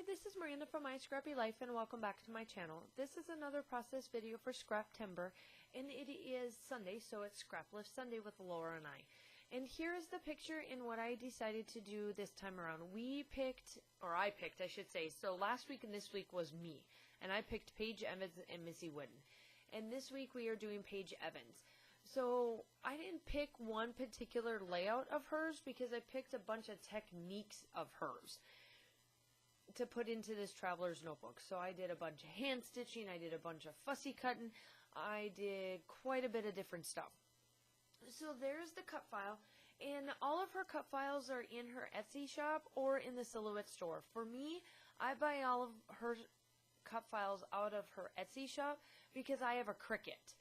this is Miranda from My Scrappy Life, and welcome back to my channel. This is another process video for scrap timber, and it is Sunday, so it's Scraplift Sunday with Laura and I. And here is the picture in what I decided to do this time around. I picked, I should say. So last week and this week was me, and I picked Paige Evans and Missy Whitten. And this week we are doing Paige Evans. So I didn't pick one particular layout of hers because I picked a bunch of techniques of hers to put into this traveler's notebook. So I did a bunch of hand stitching, I did a bunch of fussy cutting, I did quite a bit of different stuff. So there's the cut file, and all of her cut files are in her Etsy shop or in the Silhouette store. For me, I buy all of her cut files out of her Etsy shop because I have a Cricut,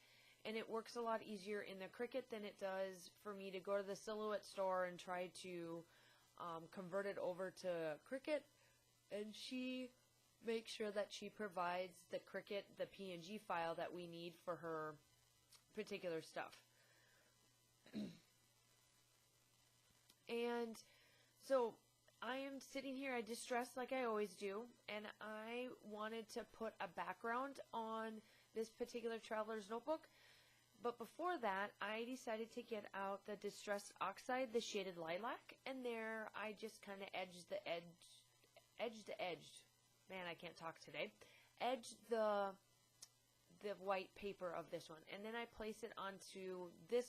and it works a lot easier in the Cricut than it does for me to go to the Silhouette store and try to convert it over to Cricut. And she makes sure that she provides the Cricut, the PNG file that we need for her particular stuff. And so I am sitting here, I distressed like I always do, and I wanted to put a background on this particular traveler's notebook. But before that, I decided to get out the Distressed Oxide, the shaded lilac, and there I just kind of edged the edge. Man, I can't talk today. Edge the white paper of this one, and then I place it onto this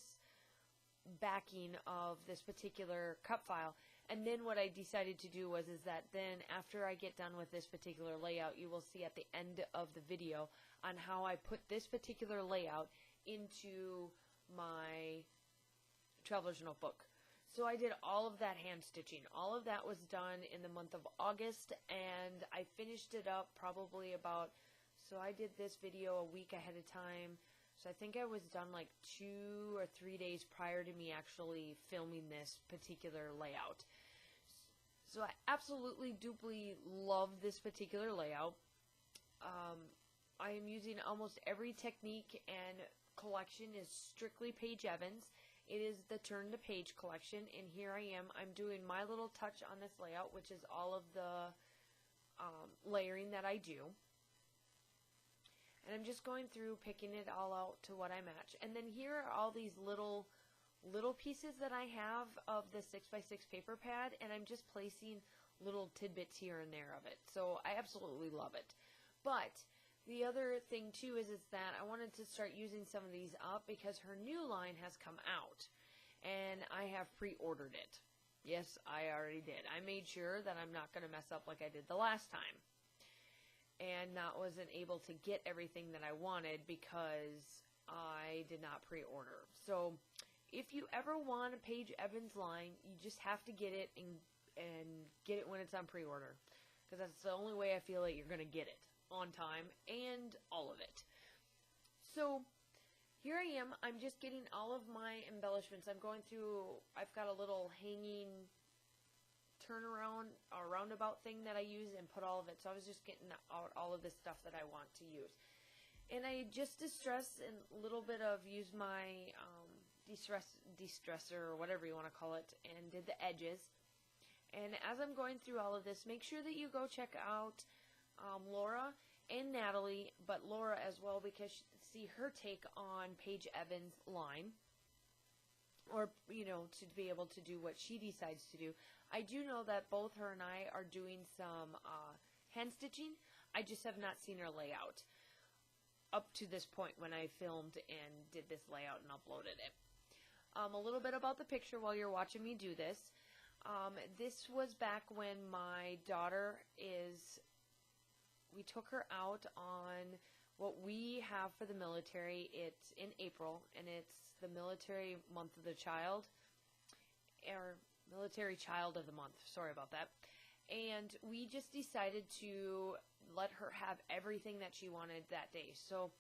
backing of this particular cut file. And then what I decided to do was that then after I get done with this particular layout, you will see at the end of the video on how I put this particular layout into my traveler's notebook. So I did all of that hand stitching. All of that was done in the month of August, and I finished it up probably about, so I did this video a week ahead of time. So I think I was done like 2 or 3 days prior to me actually filming this particular layout. So I absolutely duply love this particular layout. I am using almost every technique, and collection is strictly Paige Evans. It is the Turn to Page collection, and here I am. I'm doing my little touch on this layout, which is all of the layering that I do. And I'm just going through, picking it all out to what I match. And then here are all these little pieces that I have of the 6x6 paper pad, and I'm just placing little tidbits here and there of it. So I absolutely love it. But the other thing too is that I wanted to start using some of these up because her new line has come out, and I have pre-ordered it. Yes, I already did. I made sure that I'm not going to mess up like I did the last time, and wasn't able to get everything that I wanted because I did not pre-order. So if you ever want a Paige Evans line, you just have to get it and get it when it's on pre-order, because that's the only way I feel like you're going to get it on time and all of it. So here I am. I'm just getting all of my embellishments. I'm going through, I've got a little hanging turnaround or roundabout thing that I use and put all of it. So I was just getting out all of this stuff that I want to use. And I just distress and a little bit of use my de-stressor or whatever you want to call it, and did the edges. And as I'm going through all of this, make sure that you go check out Laura and Natalie, but Laura as well, because see her take on Paige Evans' line, or to be able to do what she decides to do. I do know that both her and I are doing some hand stitching. I just have not seen her layout up to this point when I filmed and did this layout and uploaded it. A little bit about the picture while you're watching me do this. This was back when my daughter we took her out on what we have for the military. It's in April, and it's the military month of the child, or military child of the month. Sorry about that. And we just decided to let her have everything that she wanted that day. So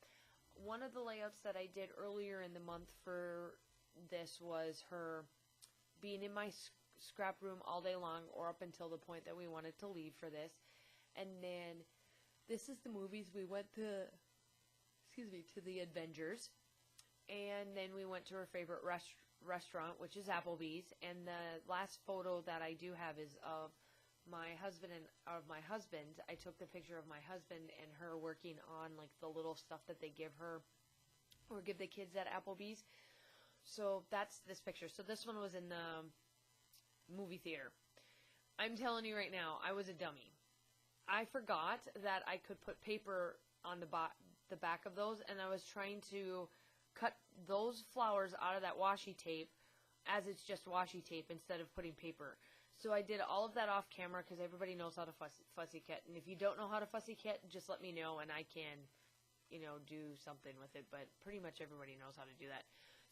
one of the layouts that I did earlier in the month for this was her being in my scrap room all day long, or up until the point that we wanted to leave for this. And then this is the movies. We went to, to the Avengers, and then we went to her favorite restaurant, which is Applebee's. And the last photo that I do have is of my husband I took the picture of my husband and her working on like the little stuff that they give her or give the kids at Applebee's. So that's this picture. So this one was in the movie theater. I'm telling you right now, I was a dummy. I forgot that I could put paper on the back of those, and I was trying to cut those flowers out of that washi tape as it's just washi tape instead of putting paper. So I did all of that off camera because everybody knows how to fussy cut. And if you don't know how to fussy cut, just let me know and I can, do something with it. But pretty much everybody knows how to do that.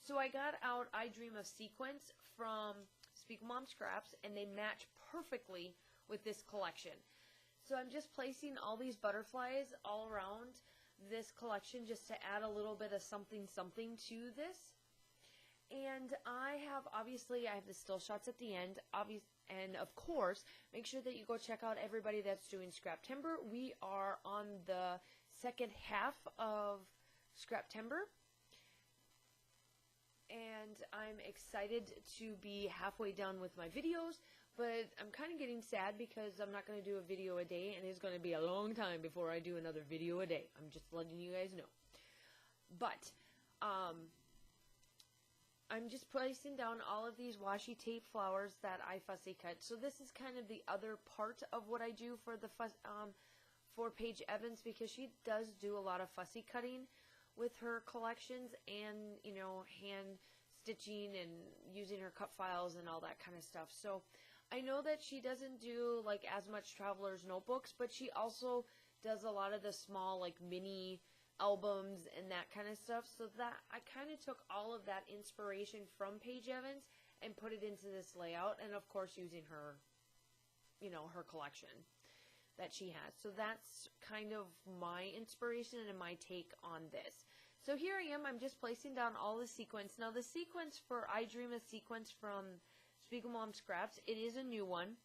So I got out I Dream of Sequence from Speak Mom Scraps, and they match perfectly with this collection. So I'm just placing all these butterflies all around this collection just to add a little bit of something to this. And I have the still shots at the end, and of course, make sure that you go check out everybody that's doing Scraptember. We are on the second half of Scraptember, and I'm excited to be halfway done with my videos, but I'm kind of getting sad because I'm not going to do a video a day, and it's going to be a long time before I do another video a day. I'm just letting you guys know. But, I'm just placing down all of these washi tape flowers that I fussy cut. So this is kind of the other part of what I do for the for Paige Evans, because she does do a lot of fussy cutting with her collections and, hand stitching and using her cut files and all that kind of stuff. So I know that she doesn't do like as much traveler's notebooks, but she also does a lot of the small like mini albums and that kind of stuff. So that I kind of took all of that inspiration from Paige Evans and put it into this layout, and of course using her, her collection that she has. So that's kind of my inspiration and my take on this. So here I am, I'm just placing down all the sequins. Now the sequence for I Dream a Sequence from Spiegel Mom Scraps, it is a new one.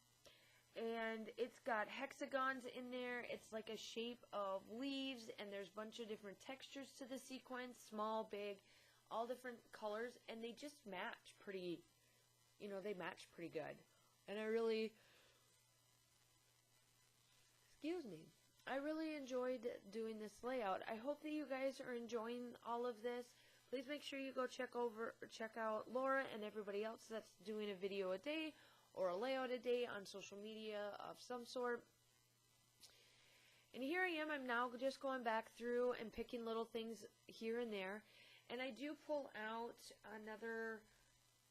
And it's got hexagons in there. It's like a shape of leaves, and there's a bunch of different textures to the sequence, small, big, all different colors, and they just match pretty, they match pretty good. And I really enjoyed doing this layout. I hope that you guys are enjoying all of this. Please make sure you go check out Laura and everybody else that's doing a video a day or a layout a day on social media of some sort. And here I am, I'm now just going back through and picking little things here and there. And I do pull out another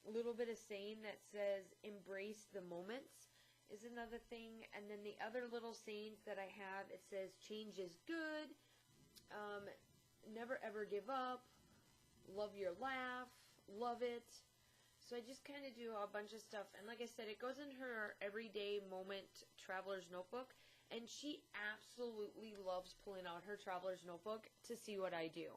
little bit of saying that says, embrace the moments is another thing. And then the other little sayings that I have, it says, change is good, never ever give up, love your laugh, love it. So I just kind of do a bunch of stuff. And like I said, it goes in her everyday moment traveler's notebook. And she absolutely loves pulling out her traveler's notebook to see what I do.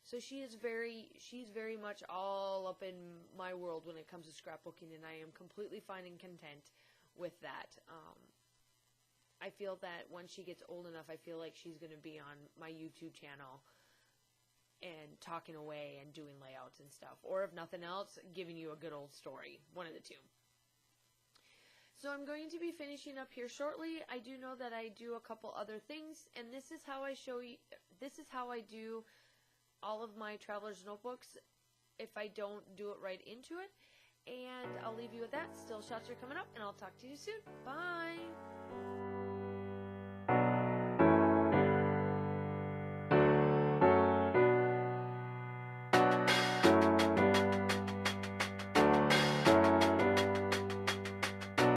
So she's very much all up in my world when it comes to scrapbooking. And I am completely fine and content with that. I feel that when she gets old enough, I feel like she's going to be on my YouTube channel and talking away and doing layouts and stuff. Or if nothing else, giving you a good old story. One of the two. So I'm going to be finishing up here shortly. I do know that I do a couple other things, and this is how I show you, this is how I do all of my traveler's notebooks if I don't do it right into it. And I'll leave you with that. Still shots are coming up, and I'll talk to you soon. Bye!